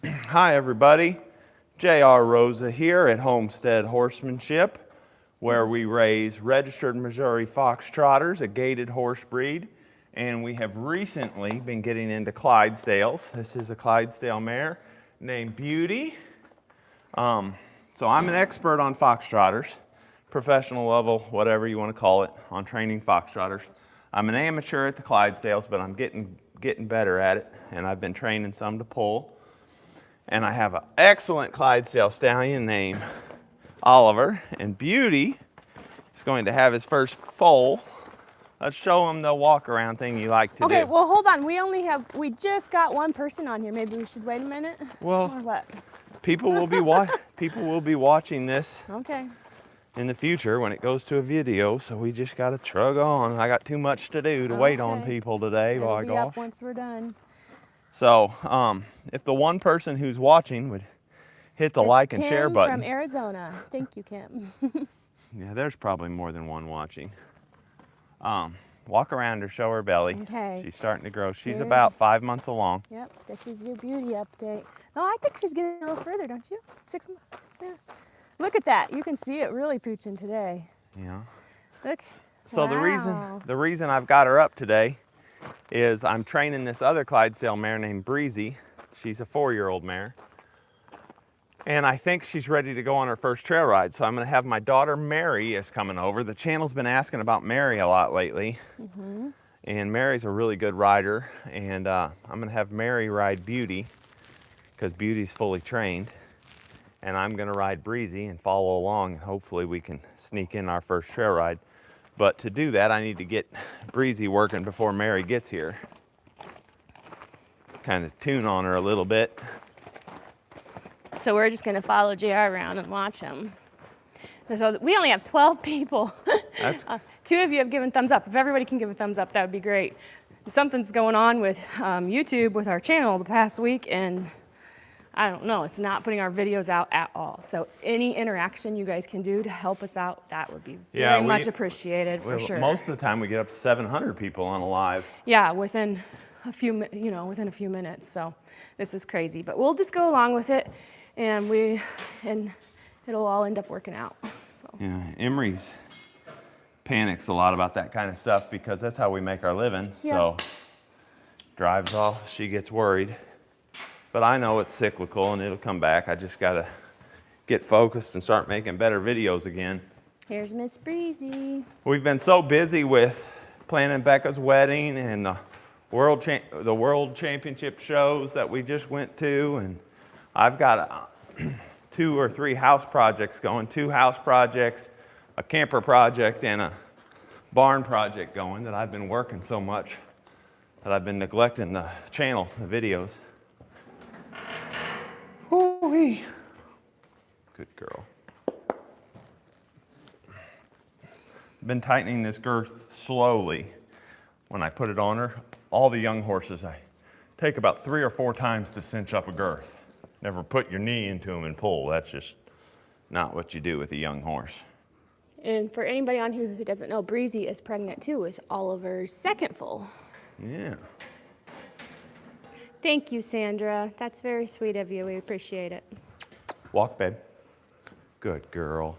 Hi everybody, J.R. Rosa here at Homestead Horsemanship, where we raise registered Missouri Foxtrotters, a gaited horse breed, and we have recently been getting into Clydesdales. This is a Clydesdale mare named Beauty. So I'm an expert on Foxtrotters, professional level, whatever you want to call it, on training Foxtrotters. I'm an amateur at the Clydesdales, but I'm getting better at it, and I've been training some to pull. And I have an excellent Clydesdale stallion named Oliver, and Beauty is going to have his first foal. Let's show him the walk around thing you like to do. Okay, well hold on, we just got one person on here. Maybe we should wait a minute? Well, or what? people will be watching this Okay. in the future when it goes to a video, so we just got to trug on. I got too much to do to wait on people today. It'll By be gosh. up once we're done. So, if the one person who's watching would hit the like and share button. From Arizona. Thank you, Kim. Yeah, there's probably more than one watching. Walk around her, show her belly. Okay. She's starting to grow. She's about 5 months along. Yep, this is your Beauty update. No, I think she's getting a little further, don't you? 6 months. Yeah. Look at that. You can see it really pooching today. Yeah. Look. So wow. the reason I've got her up today is I'm training this other Clydesdale mare named Breezy. She's a 4-year-old mare. And I think she's ready to go on her first trail ride. So I'm going to have my daughter Mary is coming over. The channel's been asking about Mary a lot lately. And Mary's a really good rider. And I'm going to have Mary ride Beauty because Beauty's fully trained. And I'm going to ride Breezy and follow along. And hopefully we can sneak in our first trail ride. But to do that, I need to get Breezy working before Mary gets here. Kind of tune on her a little bit. So we're just gonna follow JR around and watch him. So we only have 12 people. That's 2 of you have given thumbs up. If everybody can give a thumbs up, that would be great. Something's going on with YouTube with our channel the past week, and I don't know, it's not putting our videos out at all. So any interaction you guys can do to help us out, that would be very much appreciated for sure. Most of the time we get up to 700 people on a live. Yeah, within a few minutes. So this is crazy, but we'll just go along with it, and it'll all end up working out. So. Yeah, Emery's panics a lot about that kind of stuff because that's how we make our living. Yeah. So drives off, she gets worried. But I know it's cyclical and it'll come back. I just gotta get focused and start making better videos again. Here's Miss Breezy. We've been so busy with planning Becca's wedding and the world championship shows that we just went to, and I've got 2 or 3 house projects going, 2 house projects, a camper project, and a barn project going that I've been working so much that I've been neglecting the channel, the videos. Ooh-wee. Good girl. Been tightening this girth slowly. When I put it on her, all the young horses, I take about 3 or 4 times to cinch up a girth. Never put your knee into them and pull. That's just not what you do with a young horse. And for anybody on here who doesn't know, Breezy is pregnant too with Oliver's second foal. Yeah. Thank you, Sandra. That's very sweet of you. We appreciate it. Walk, babe. Good girl.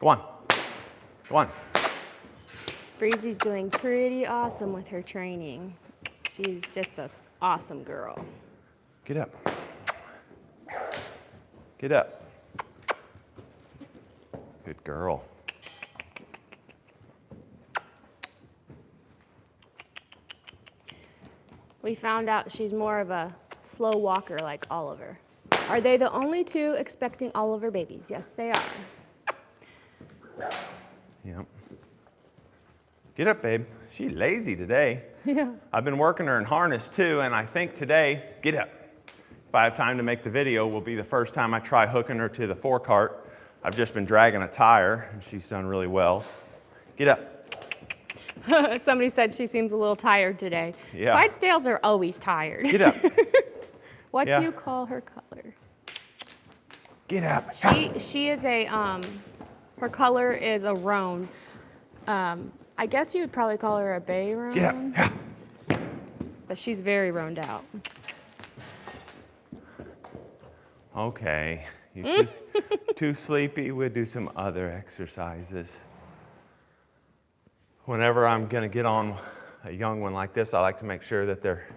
Go on. Go on. Breezy's doing pretty awesome with her training. She's just an awesome girl. Get up. Get up. Good girl. We found out she's more of a slow walker like Oliver. Are they the only 2 expecting Oliver babies? Yes, they are. Yep. Get up, babe. She's lazy today. Yeah. I've been working her in harness too, and I think today, get up. If I have time to make the video, will be the first time I try hooking her to the forecart. I've just been dragging a tire, and she's done really well. Get up. Somebody said she seems a little tired today. Yeah. Clydesdales are always tired. Get up. What do you call her color? Get up. She is a, her color is a roan. I guess you would probably call her a bay roan. Get up. but she's very roamed out. Okay, you're too sleepy. We'll do some other exercises. Whenever I'm going to get on a young one like this, I like to make sure that they're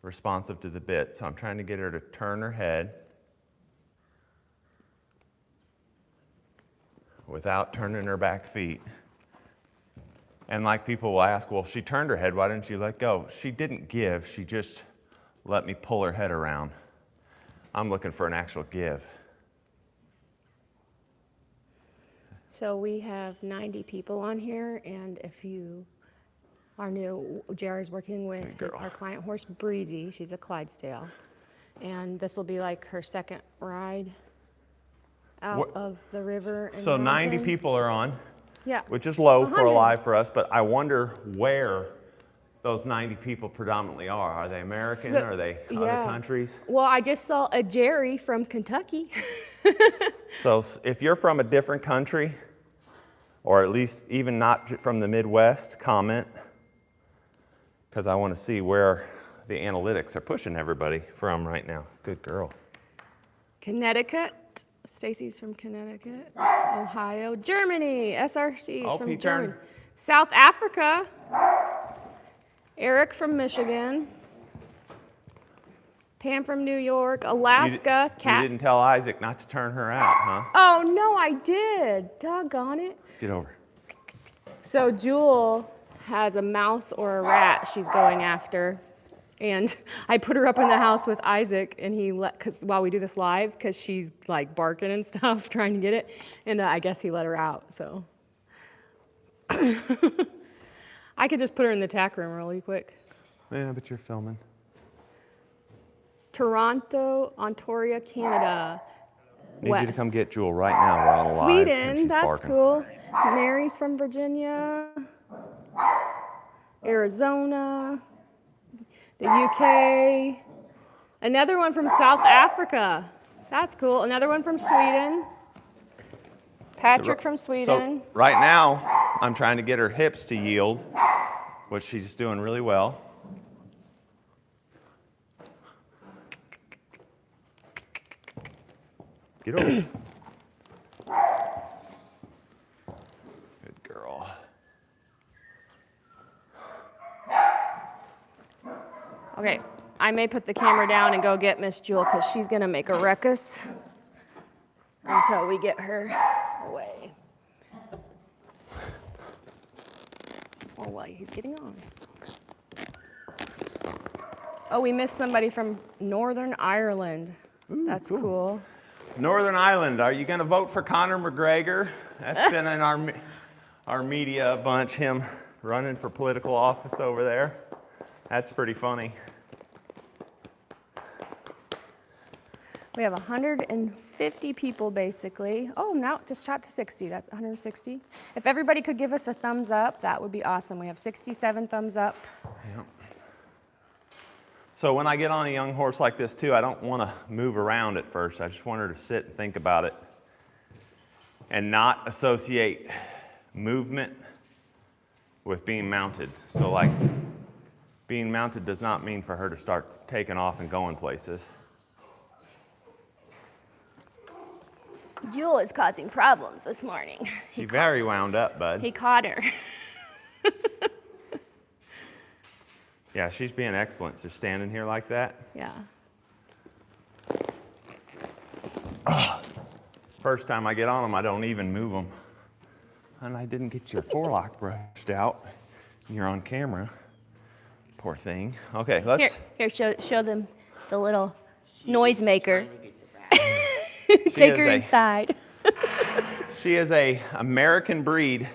responsive to the bit. So I'm trying to get her to turn her head without turning her back feet. And like people will ask, well, if she turned her head, why didn't you let go? She didn't give, she just let me pull her head around. I'm looking for an actual give. So we have 90 people on here, and if you are new, Jerry's working with our client horse, Breezy. She's a Clydesdale. And this will be like her second ride out of the river. So 90 people are on. Yeah. Which is low 100. for a live for us, but I wonder where those 90 people predominantly are. Are they American? Are they other countries? Well, I just saw a Jerry from Kentucky. So if you're from a different country, or at least even not from the Midwest, comment, because I want to see where the analytics are pushing everybody from right now. Good girl. Connecticut. Stacy's from Connecticut. Ohio. Germany. SRC is from Germany. South Africa. Eric from Michigan. Pam from New York. Alaska. You didn't tell Isaac not to turn her out, huh? Oh, no, I did. Doggone it. Get over. So Jewel has a mouse or a rat she's going after. And I put her up in the house with Isaac, and while we do this live, because she's like barking and stuff, trying to get it. And I guess he let her out, so. I could just put her in the tack room really quick. Yeah, but you're filming. Toronto, Ontario, Canada. Need you to come get Jewel right now. We're on live. Sweden, that's barking. Cool. Mary's from Virginia. Arizona. The UK. Another one from South Africa. That's cool. Another one from Sweden. Patrick from Sweden. So right now, I'm trying to get her hips to yield, which she's doing really well. Get over. Good girl. Okay, I may put the camera down and go get Miss Jewel because she's going to make a ruckus until we get her away. Oh, well, he's getting on. Oh, we missed somebody from Northern Ireland. Ooh, that's cool. Northern Ireland, are you going to vote for Conor McGregor? That's been in our media a bunch, him running for political office over there. That's pretty funny. We have 150 people basically. Oh, now it just shot to 60. That's 160. If everybody could give us a thumbs up, that would be awesome. We have 67 thumbs up. Yep. So when I get on a young horse like this too, I don't want to move around at first. I just want her to sit and think about it and not associate movement with being mounted. So like being mounted does not mean for her to start taking off and going places. Jewel is causing problems this morning. She's very wound up, bud. He caught her. Yeah, she's being excellent. Just standing here like that. Yeah. First time I get on them, I don't even move them. And I didn't get your forelock brushed out. You're on camera. Poor thing. Okay, let's... Here, show them the little noisemaker. Take her inside. She is a American breed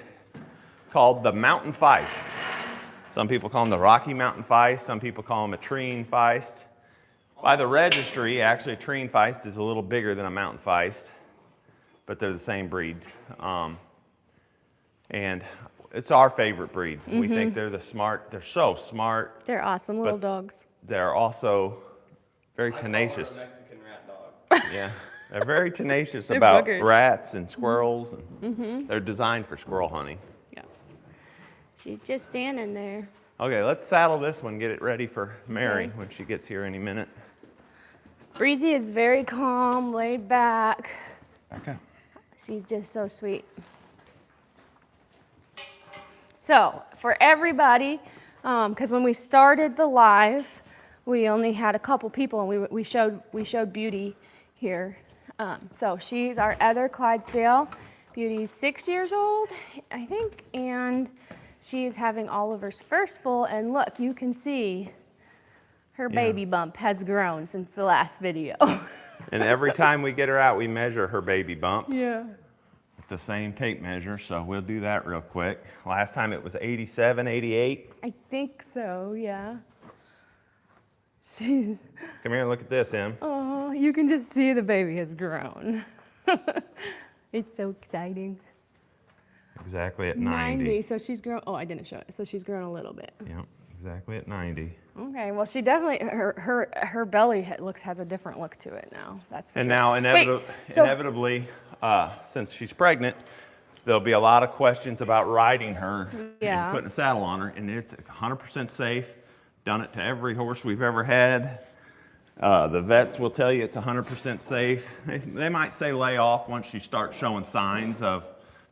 called the Mountain Feist. Some people call them the Rocky Mountain Feist. Some people call them a Treen Feist. By the registry, actually, a Treen Feist is a little bigger than a Mountain Feist, but they're the same breed. And it's our favorite breed. Mm-hmm. We think they're they're so smart. They're awesome little dogs. They're also very tenacious. Mexican rat dog. Yeah. They're very tenacious They're about boogers. rats and squirrels. And they're designed for squirrel hunting. Yeah. She's just standing there. Okay, let's saddle this one, get it ready for Mary Okay. when she gets here any minute. Breezy is very calm, laid back. Okay. She's just so sweet. So for everybody, because when we started the live, we only had a couple people, and we showed Beauty here. So she's our other Clydesdale. Beauty's 6 years old, I think, and she is having Oliver's first foal. And look, you can see her baby bump has grown since the last video. And every time we get her out, we measure her baby bump. Yeah. The same tape measure, so we'll do that real quick. Last time it was 87, 88. I think so, yeah. She's, Come here and look at this, Em. oh, you can just see the baby has grown. It's so exciting. Exactly at 90. So she's grown, oh, I didn't show it. So she's grown a little bit. Yep, exactly at 90. Okay, well, she definitely, her belly has a different look to it now, that's for And sure. now Wait, so- inevitably, since she's pregnant, there'll be a lot of questions about riding her Yeah. and putting a saddle on her, and it's 100% safe. Done it to every horse we've ever had. The vets will tell you it's 100% safe. They might say lay off once you start showing signs of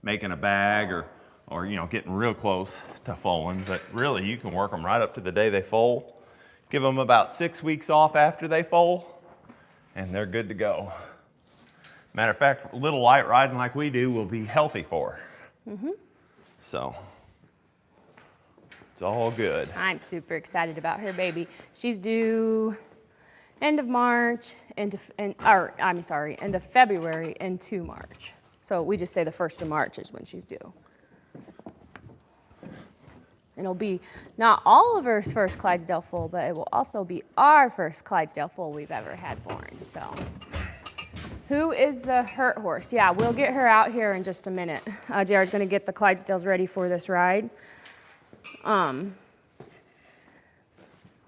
making a bag or getting real close to foaling, but really you can work them right up to the day they foal. Give them about 6 weeks off after they foal, and they're good to go. Matter of fact, a little light riding like we do will be healthy for her. So, it's all good. I'm super excited about her baby. She's due end of March, end of February into March. So we just say the 1st of March is when she's due. And it'll be not Oliver's first Clydesdale foal, but it will also be our first Clydesdale foal we've ever had born. So, who is the hurt horse? Yeah, we'll get her out here in just a minute. JR's gonna get the Clydesdales ready for this ride.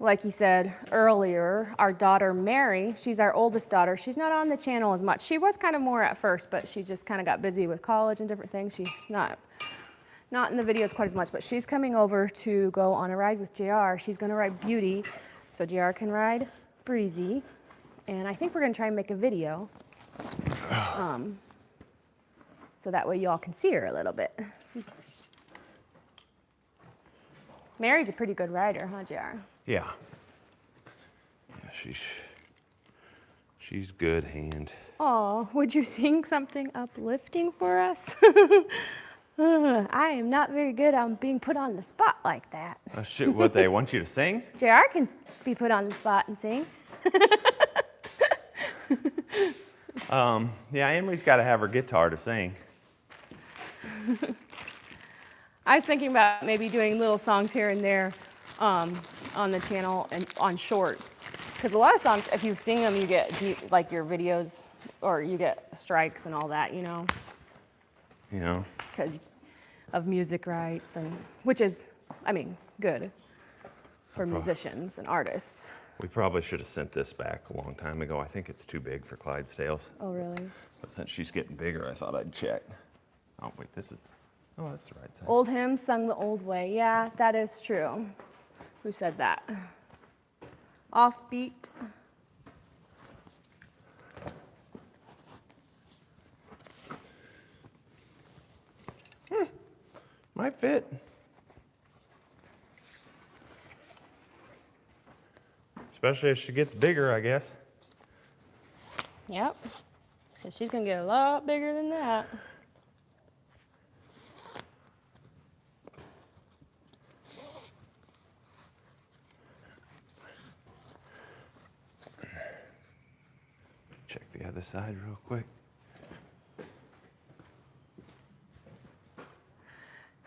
Like he said earlier, our daughter Mary, she's our oldest daughter. She's not on the channel as much. She was kind of more at first, but she just kind of got busy with college and different things. She's not in the videos quite as much, but she's coming over to go on a ride with JR. She's gonna ride Beauty, so JR can ride Breezy. And I think we're gonna try and make a video. So that way y'all can see her a little bit. Mary's a pretty good rider, huh, JR? Yeah. She's good hand. Oh, would you sing something uplifting for us? I am not very good on being put on the spot like that. Shoot, what they want you to sing? JR can be put on the spot and sing. Yeah, Emery's got to have her guitar to sing. I was thinking about maybe doing little songs here and there on the channel and on shorts. Because a lot of songs, if you sing them, you get like your videos, or you get strikes and all that, you know. You know? Because of music rights, and which is, I mean, good for musicians and artists. We probably should have sent this back a long time ago. I think it's too big for Clydesdales. Oh, really? But since she's getting bigger, I thought I'd check. Oh, wait, that's the right side. Old hymns sung the old way. Yeah, that is true. Who said that? Offbeat. Might fit. Especially as she gets bigger, I guess. Yep. Because she's going to get a lot bigger than that. Check the other side real quick.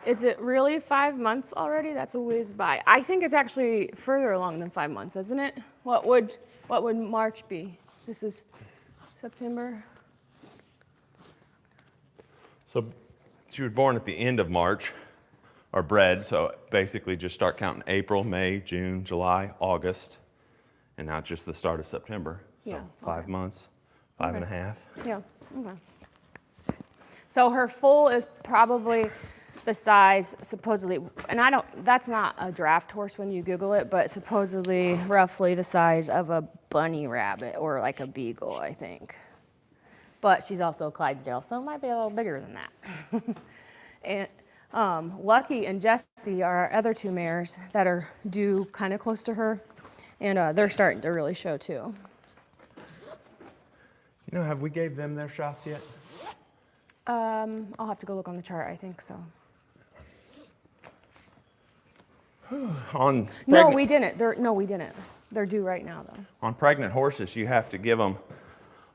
Is it really 5 months already? That's a whiz by. I think it's actually further along than 5 months, isn't it? What would March be? This is September. So she was born at the end of March, or bred, so basically just start counting April, May, June, July, August, and now it's just the start of September. So Yeah, 5 months. Five and a half. Yeah, okay. So her foal is probably the size, supposedly, and that's not a draft horse when you Google it, but supposedly roughly the size of a bunny rabbit or like a beagle, I think. But she's also a Clydesdale, so it might be a little bigger than that. And Lucky and Jessie are our other 2 mares that are due kind of close to her, and they're starting to really show too. You know, have we gave them their shots yet? I'll have to go look on the chart, I think so. No, we didn't. We didn't. They're due right now, though. On pregnant horses, you have to give them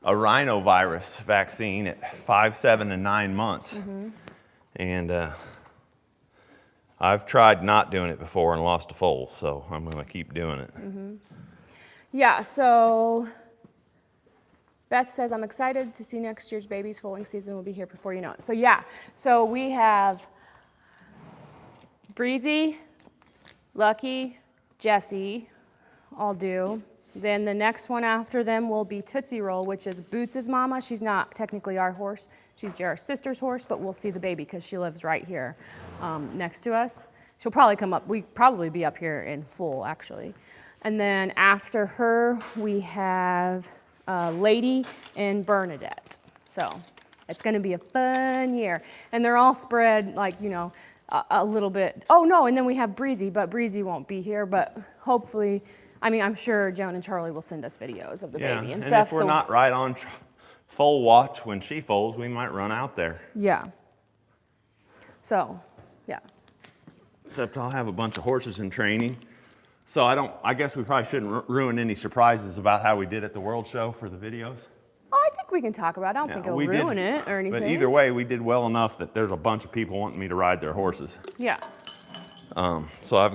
a rhinovirus vaccine at 5, 7, and 9 months. Mm-hmm. And I've tried not doing it before and lost a foal, so I'm going to keep doing it. Mm-hmm. Yeah, so Beth says, I'm excited to see next year's babies. Foaling season will be here before you know it. So yeah, so we have Breezy, Lucky, Jessie, all due. Then the next one after them will be Tootsie Roll, which is Boots' mama. She's not technically our horse. She's JR's sister's horse, but we'll see the baby because she lives right here next to us. She'll probably come up. We'd probably be up here in full, actually. And then after her, we have Lady and Bernadette. So it's going to be a fun year. And they're all spread like, you know, a little bit. Oh, no, and then we have Breezy, but Breezy won't be here. But hopefully, I mean, I'm sure Joan and Charlie will send us videos of the baby and stuff. And if we're not right on foal watch when she foals, we might run out there. Yeah. So, yeah. Except I'll have a bunch of horses in training. So I guess we probably shouldn't ruin any surprises about how we did at the World Show for the videos. Oh, I think we can talk about it. I don't think it'll ruin it or anything. But either way, we did well enough that there's a bunch of people wanting me to ride their horses. Yeah. So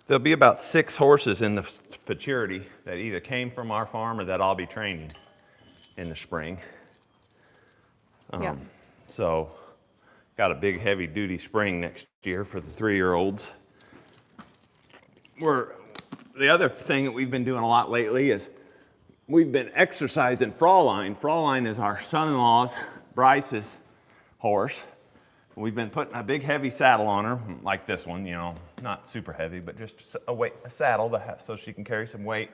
there'll be about 6 horses in the futurity that either came from our farm or that I'll be training in the spring. Yeah. So got a big heavy duty spring next year for the 3-year-olds. The other thing that we've been doing a lot lately is we've been exercising Fraulein. Fraulein is our son-in-law's, Bryce's horse. We've been putting a big heavy saddle on her, like this one, you know, not super heavy, but just a saddle so she can carry some weight,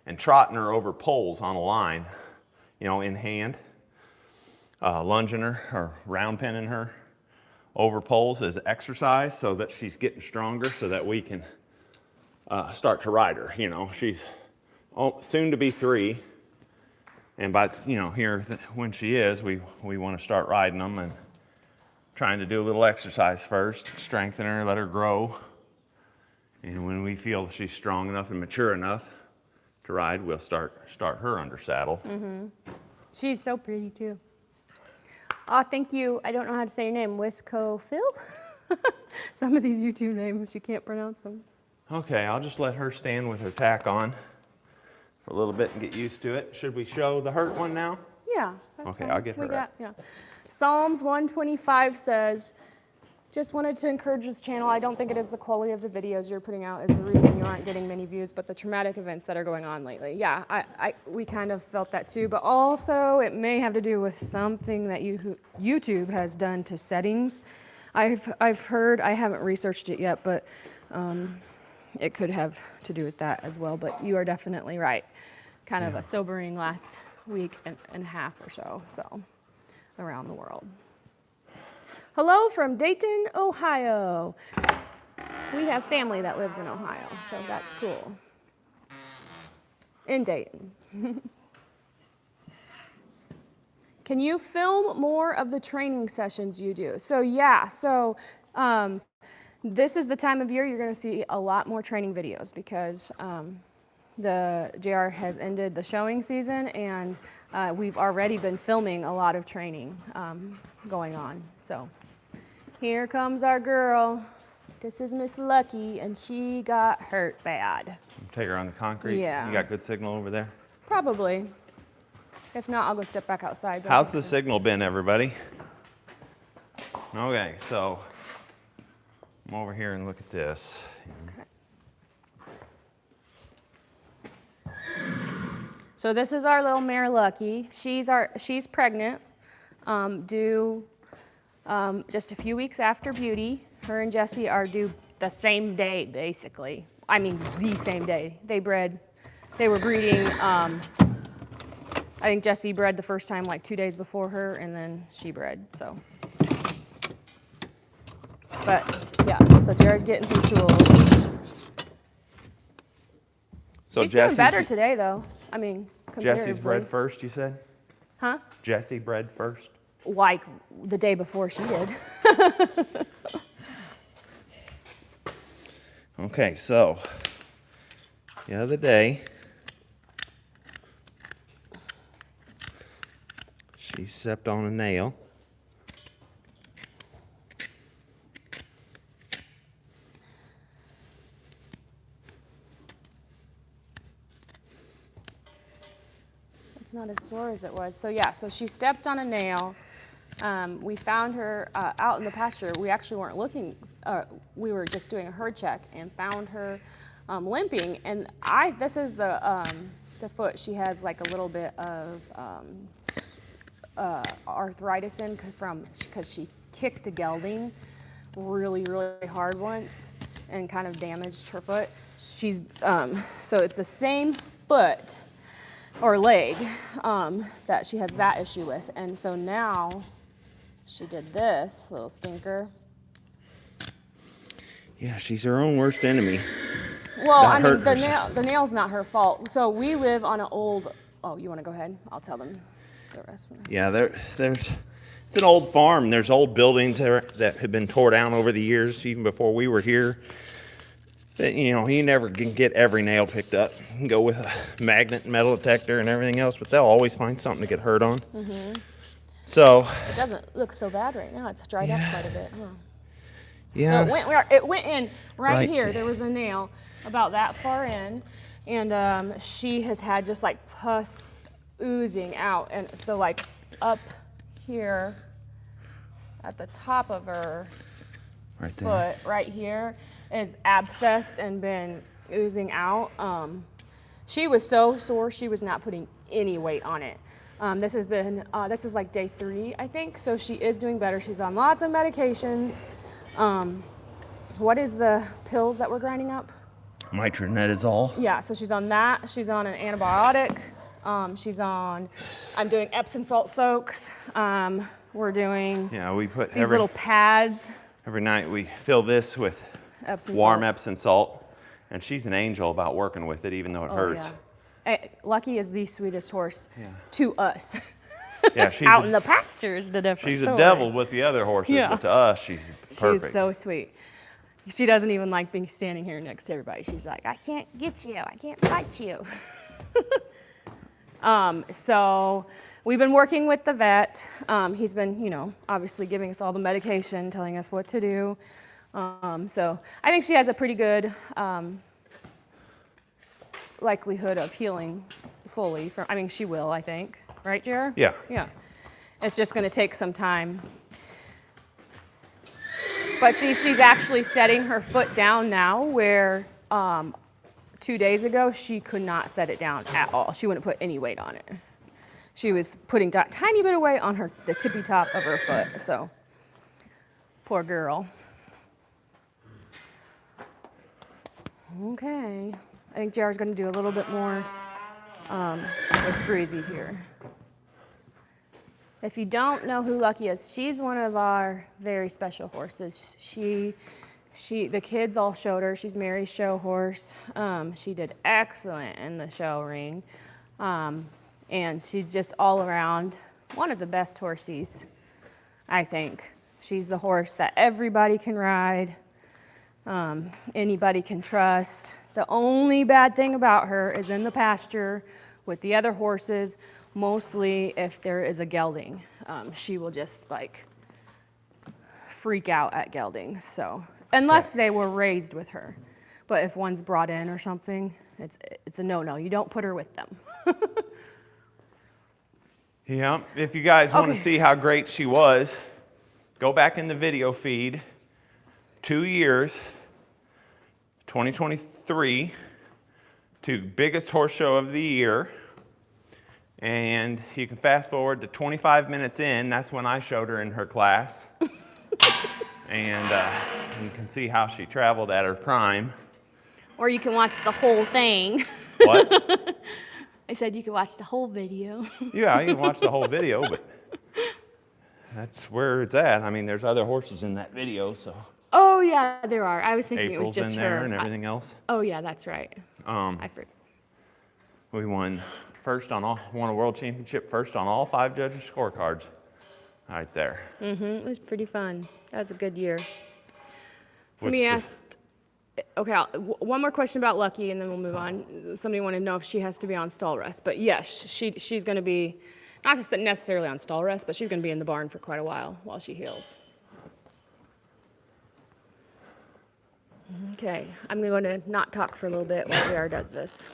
and trotting her over poles on a line, you know, in hand, lunging her or round pinning her over poles as exercise so that she's getting stronger so that we can start to ride her. You know, she's soon to be 3, and by, you know, here when she is, we want to start riding them and trying to do a little exercise first, strengthen her, let her grow, and when we feel she's strong enough and mature enough to ride, we'll start her under saddle. Mm-hmm. She's so pretty too. Oh, thank you. I don't know how to say your name. Wisco Phil? Some of these YouTube names, you can't pronounce them. Okay, I'll just let her stand with her tack on for a little bit and get used to it. Should we show the hurt one now? Yeah. That's okay, fine. I'll get her up. Yeah. Psalms 125 says, just wanted to encourage this channel. I don't think it is the quality of the videos you're putting out is the reason you aren't getting many views, but the traumatic events that are going on lately. Yeah, we kind of felt that too, but also it may have to do with something that YouTube has done to settings. I've heard, I haven't researched it yet, but it could have to do with that as well, but you are definitely right. Kind of a sobering last week and a half or so around the world. Hello from Dayton, Ohio. We have family that lives in Ohio, so that's cool. In Dayton. Can you film more of the training sessions you do? So yeah, this is the time of year you're gonna see a lot more training videos because the JR has ended the showing season and we've already been filming a lot of training going on, so. Here comes our girl. This is Miss Lucky, and she got hurt bad. Take her on the concrete? Yeah. You got good signal over there? Probably. If not, I'll go step back outside. How's the signal been, everybody? Okay, so come over here and look at this. Okay. So this is our little mare Lucky. She's pregnant, due just a few weeks after Beauty. Her and Jesse are due the same day, basically. I mean, the same day. They were breeding, I think Jesse bred the first time like 2 days before her, and then she bred, so. But yeah, so Jared's getting some tools. So She's doing better today, though. I mean, comparatively. Jesse's bred first, you said? Huh? Jesse bred first? Like the day before she did. Okay, so the other day, she stepped on a nail. It's not as sore as it was. So yeah, so she stepped on a nail. We found her out in the pasture. We actually weren't looking. We were just doing a herd check and found her limping. And this is the foot. She has like a little bit of arthritis in because she kicked a gelding really, really hard once and kind of damaged her foot. She's so it's the same foot or leg that she has that issue with. And so now she did this little stinker. Yeah, she's her own worst enemy. Well, I mean, the nail's not her fault. So we live on an old, oh, you want to go ahead? I'll tell them the rest. Yeah, it's an old farm. There's old buildings there that have been tore down over the years, even before we were here. You know, you never can get every nail picked up. You can go with a magnet, metal detector, and everything else, but they'll always find something to get hurt on. Mm-hmm. So it doesn't look so bad right now. It's dried up quite a bit, huh? Yeah. So it went in right here. There was a nail about that far in, and she has had just like pus oozing out, and so like up here at the top of her foot, right here, is abscessed and been oozing out. She was so sore she was not putting any weight on it. This is like day 3, I think. So she is doing better. She's on lots of medications. What is the pills that we're grinding up? Metronidazole. Yeah, so she's on that. She's on an antibiotic. I'm doing Epsom salt soaks. We're doing we put these little pads. Every night we fill this with warm Epsom salt, and she's an angel about working with it, even though it hurts. Yeah. Lucky is the sweetest horse to us. Yeah, she's out in the pasture is the difference. She's a devil with the other horses, but to us, she's perfect. She's so sweet. She doesn't even like being standing here next to everybody. She's like, I can't get you. I can't fight you. So we've been working with the vet. He's been, obviously giving us all the medication, telling us what to do. So I think she has a pretty good likelihood of healing fully. She will, I think. Right, Jared? Yeah. Yeah. It's just going to take some time. But see, she's actually setting her foot down now where 2 days ago she could not set it down at all. She wouldn't put any weight on it. She was putting a tiny bit of weight on the tippy top of her foot. So, poor girl. Okay. I think Jared's going to do a little bit more with Breezy here. If you don't know who Lucky is, she's one of our very special horses. The kids all showed her. She's Mary's show horse. She did excellent in the show ring. And she's just all around one of the best horses, I think. She's the horse that everybody can ride, anybody can trust. The only bad thing about her is in the pasture with the other horses, mostly if there is a gelding. She will just like freak out at geldings. So unless they were raised with her. But if one's brought in or something, it's a no-no. You don't put her with them. Yeah, if you guys want to see how great she was, go back in the video feed. 2 years, 2023, to biggest horse show of the year. And you can fast forward to 25 minutes in. That's when I showed her in her class. And you can see how she traveled at her prime. Or you can watch the whole thing. What? I said you can watch the whole video. Yeah, you can watch the whole video, but that's where it's at. I mean, there's other horses in that video, so. Oh yeah, there are. I was thinking April's it was just in there her. and everything else. Oh yeah, that's right. I forgot. We won first on all, won a world championship first on all 5 judges' scorecards. Right there. It was pretty fun. That was a good year. Which Somebody was- asked, okay, one more question about Lucky and then we'll move on. Somebody wanted to know if she has to be on stall rest. But yes, she's going to be, not just necessarily on stall rest, but she's going to be in the barn for quite a while she heals. Okay, I'm going to not talk for a little bit while JR does this.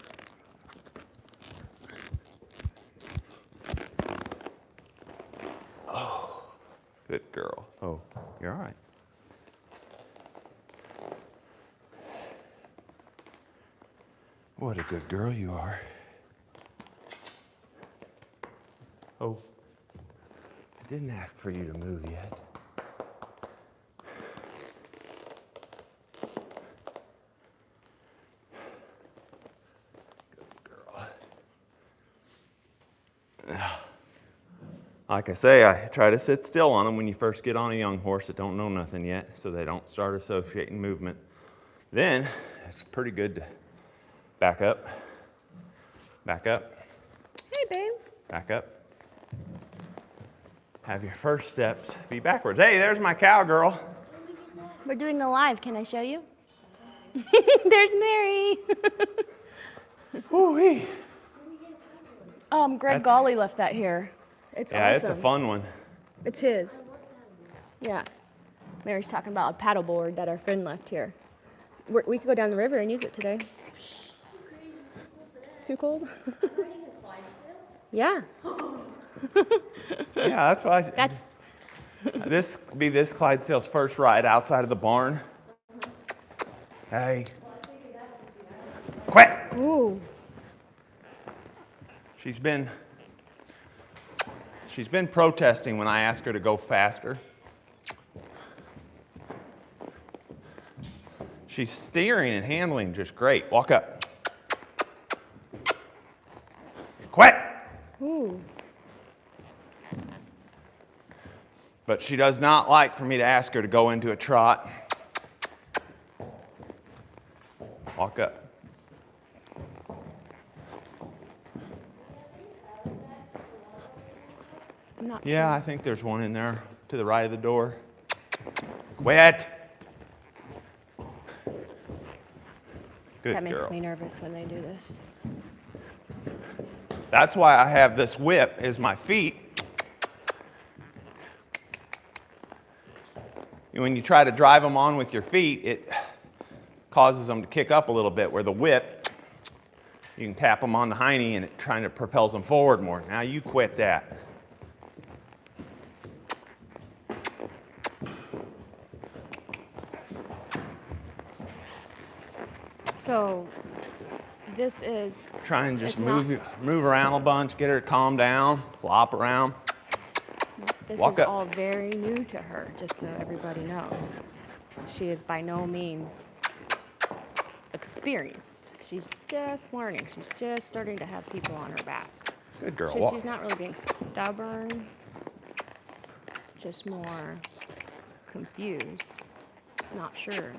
Good girl. Oh, you're all right. What a good girl you are. Oh, I didn't ask for you to move yet. Like I say, I try to sit still on them when you first get on a young horse that don't know nothing yet, so they don't start associating movement. Then it's pretty good to back up, Hey, babe. back up. Have your first steps be backwards. Hey, there's my cowgirl. We're doing the live. Can I show you? There's Mary. Woo-wee. Greg That's- Gawley left that here. It's Yeah, awesome. it's a fun one. It's his. Yeah. Mary's talking about a paddle board that our friend left here. We could go down the river and use it today. Too cold? Yeah. Yeah, that's why. That's This be this Clydesdales' first ride outside of the barn. Hey. Quit. ooh. She's been protesting when I ask her to go faster. She's steering and handling just great. Walk up. Quit. Ooh. But she does not like for me to ask her to go into a trot. Walk up. I'm not Yeah, I think there's one in there to the right of the door. Quit. Good That makes girl. me nervous when they do this. That's why I have this whip as my feet. When you try to drive them on with your feet, it causes them to kick up a little bit, where the whip, you can tap them on the hiney and it kind of propels them forward more. Now you quit that. So, this is, Try and just It's not- move around a bunch, get her to calm down, flop around. this Walk is up. all very new to her, just so everybody knows. She is by no means experienced. She's just learning. She's just starting to have people on her back. Good girl. So Walk. she's not really being stubborn, just more confused, not sure.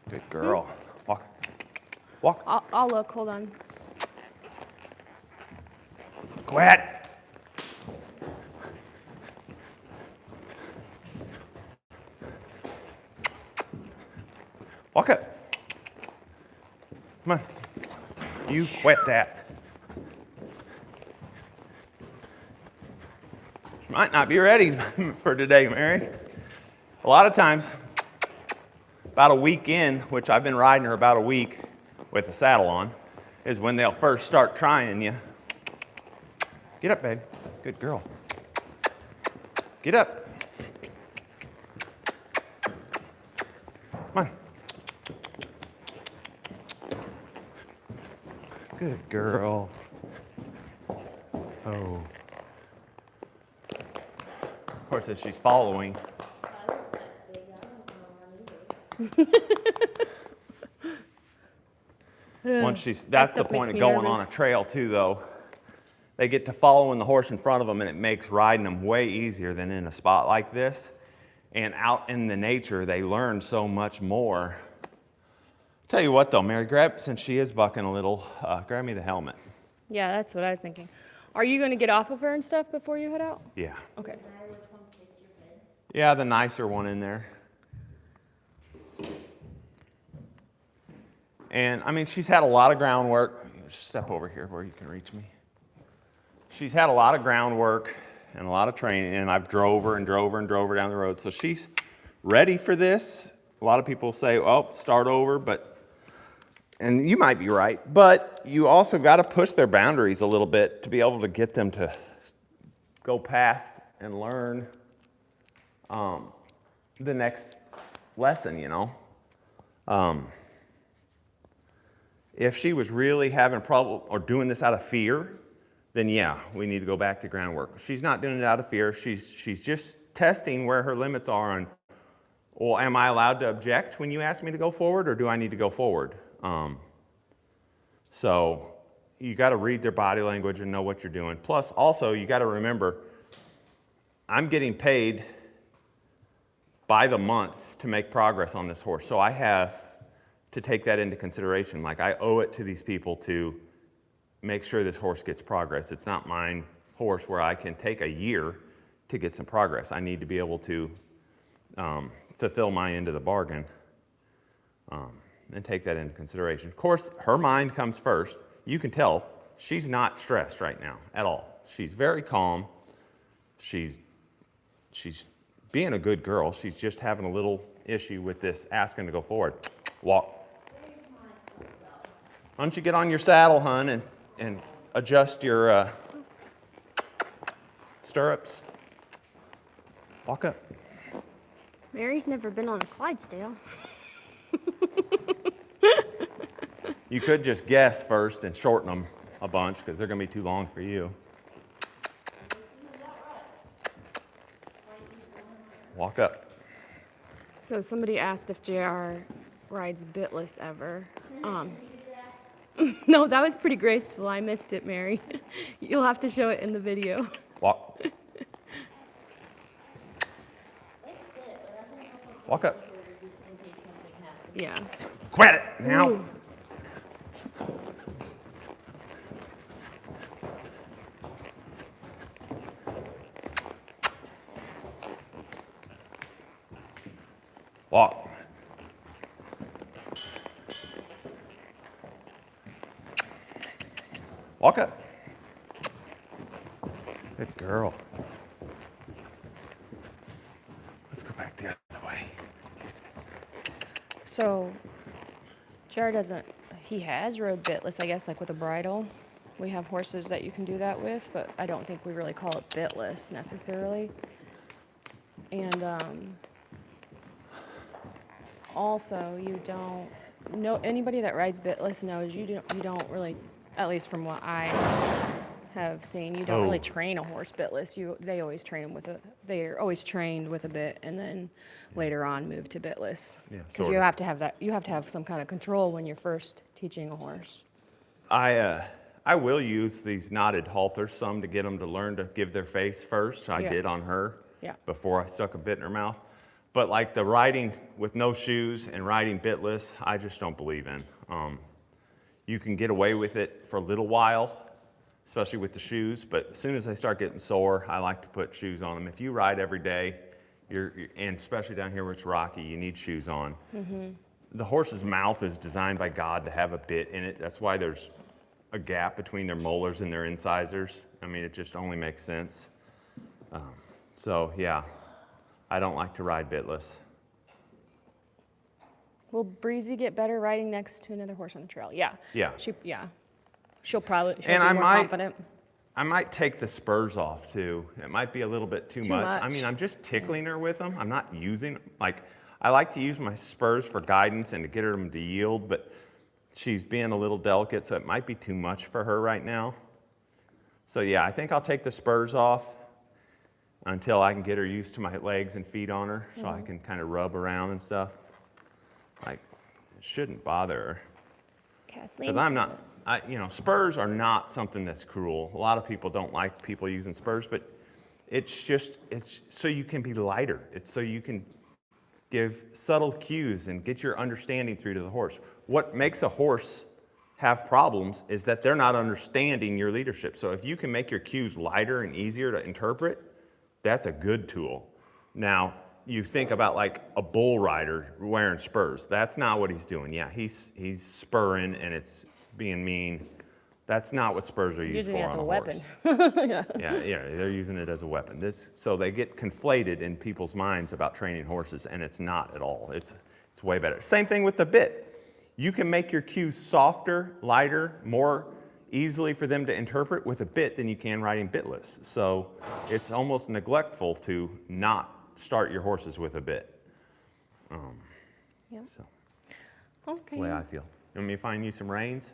Good girl. Walk. Walk. I'll look, hold on. Quit. Walk up. Come on. You quit that. Might not be ready for today, Mary. A lot of times, about a week in, which I've been riding her about a week with a saddle on, is when they'll first start trying you. Get up, babe. Good girl. Get up. Come on. Good girl. Oh. Of course, if she's following. That's the point of going on a trail too, though. They get to following the horse in front of them, and it makes riding them way easier than in a spot like this. And out in the nature, they learn so much more. Tell you what, though, Mary, since she is bucking a little, grab me the helmet. Yeah, that's what I was thinking. Are you going to get off of her and stuff before you head out? Yeah. Okay. Yeah, the nicer one in there. And I mean, she's had a lot of groundwork. Step over here where you can reach me. She's had a lot of groundwork and a lot of training, and I've drove her down the road. So she's ready for this. A lot of people say, oh, start over, and you might be right, but you also got to push their boundaries a little bit to be able to get them to go past and learn the next lesson, you know. If she was really having trouble or doing this out of fear, then yeah, we need to go back to groundwork. She's not doing it out of fear. She's just testing where her limits are on, well, am I allowed to object when you ask me to go forward, or do I need to go forward? So you got to read their body language and know what you're doing. Plus, also, you got to remember, I'm getting paid by the month to make progress on this horse. So I have to take that into consideration. Like, I owe it to these people to make sure this horse gets progress. It's not my horse where I can take a year to get some progress. I need to be able to fulfill my end of the bargain and take that into consideration. Of course, her mind comes first. You can tell she's not stressed right now at all. She's very calm. She's being a good girl. She's just having a little issue with this asking to go forward. Walk. Why don't you get on your saddle, hun, and adjust your stirrups. Walk up. Mary's never been on a Clydesdale. You could just guess first and shorten them a bunch because they're going to be too long for you. Walk up. So somebody asked if JR rides bitless ever. No, that was pretty graceful. I missed it, Mary. You'll have to show it in the video. Walk. Walk up. Yeah. Quit it now. Ooh. Walk. Walk up. Good girl. Let's go back the other way. So, Jared he has rode bitless, I guess, like with a bridle. We have horses that you can do that with, but I don't think we really call it bitless necessarily. And also, you don't know, anybody that rides bitless knows you don't really, at least from what I have seen, you don't really train a horse bitless. They're always trained with a bit, and then later on move to bitless. Yeah, because you have to have that. You have to have some kind of control when you're first teaching a horse. I will use these knotted halters some to get them to learn to give their face first. I did on her before I stuck a bit in her mouth. But like the riding with no shoes and riding bitless, I just don't believe in. You can get away with it for a little while, especially with the shoes, but as soon as they start getting sore, I like to put shoes on them. If you ride every day, and especially down here where it's rocky, you need shoes on. Mm-hmm. The horse's mouth is designed by God to have a bit in it. That's why there's a gap between their molars and their incisors. I mean, it just only makes sense. So yeah, I don't like to ride bitless. Will Breezy get better riding next to another horse on the trail? Yeah. Yeah. She'll probably be more confident. I might take the spurs off too. It might be a little bit too much. I mean, I'm just tickling her with them. I'm not using, I like to use my spurs for guidance and to get them to yield, but she's being a little delicate, so it might be too much for her right now. So yeah, I think I'll take the spurs off until I can get her used to my legs and feet on her, so I can kind of rub around and stuff. Like, it shouldn't bother her. Because I'm not, you know, spurs are not something that's cruel. A lot of people don't like people using spurs, but it's so you can be lighter. It's so you can give subtle cues and get your understanding through to the horse. What makes a horse have problems is that they're not understanding your leadership. So if you can make your cues lighter and easier to interpret, that's a good tool. Now, you think about like a bull rider wearing spurs. That's not what he's doing. Yeah, he's spurring and it's being mean. That's not what spurs are used for on a horse. Yeah. Yeah, they're using it as a weapon. So they get conflated in people's minds about training horses, and it's not at all. It's way better. Same thing with the bit. You can make your cues softer, lighter, more easily for them to interpret with a bit than you can riding bitless. So it's almost neglectful to not start your horses with a bit. Yep. So Okay. that's the way I feel. You want me to find you some reins?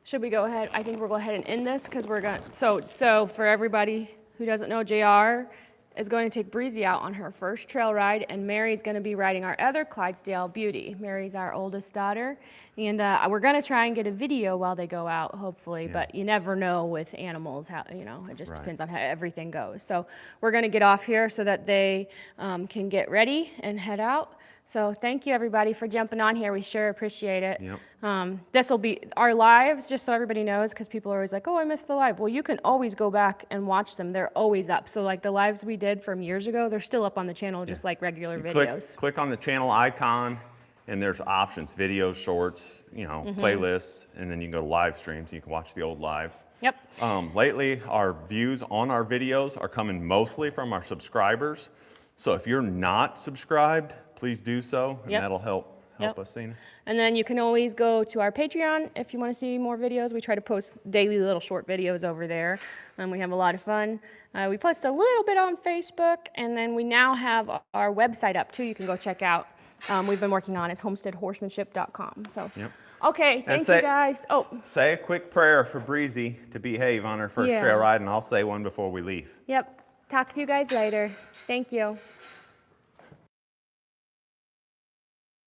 Should we go ahead? I think we'll go ahead and end this because we're going to, so for everybody who doesn't know, JR is going to take Breezy out on her first trail ride, and Mary's going to be riding our other Clydesdale beauty. Mary's our oldest daughter, and we're going to try and get a video while they go out, hopefully, but you never know with animals, how, you know, it just depends on how everything goes. So we're going to get off here so that they can get ready and head out. So thank you, everybody, for jumping on here. We sure appreciate it. Yep. This will be our lives, just so everybody knows, because people are always like, oh, I missed the live. Well, you can always go back and watch them. They're always up. So like the lives we did from years ago, they're still up on the channel, just like regular videos. Click on the channel icon, and there's options, videos, shorts, you know, playlists, and then you can go to live streams. You can watch the old lives. Yep. Lately, our views on our videos are coming mostly from our subscribers. So if you're not subscribed, please do so, and that'll help us, Cena. And then you can always go to our Patreon if you want to see more videos. We try to post daily little short videos over there, and we have a lot of fun. We post a little bit on Facebook, and then we now have our website up too. You can go check out. We've been working on it. It's homesteadhorsemanship.com. So, okay, thank you guys. Oh, say a quick prayer for Breezy to behave on her first trail ride, and I'll say one before we leave. Yep. Talk to you guys later. Thank you.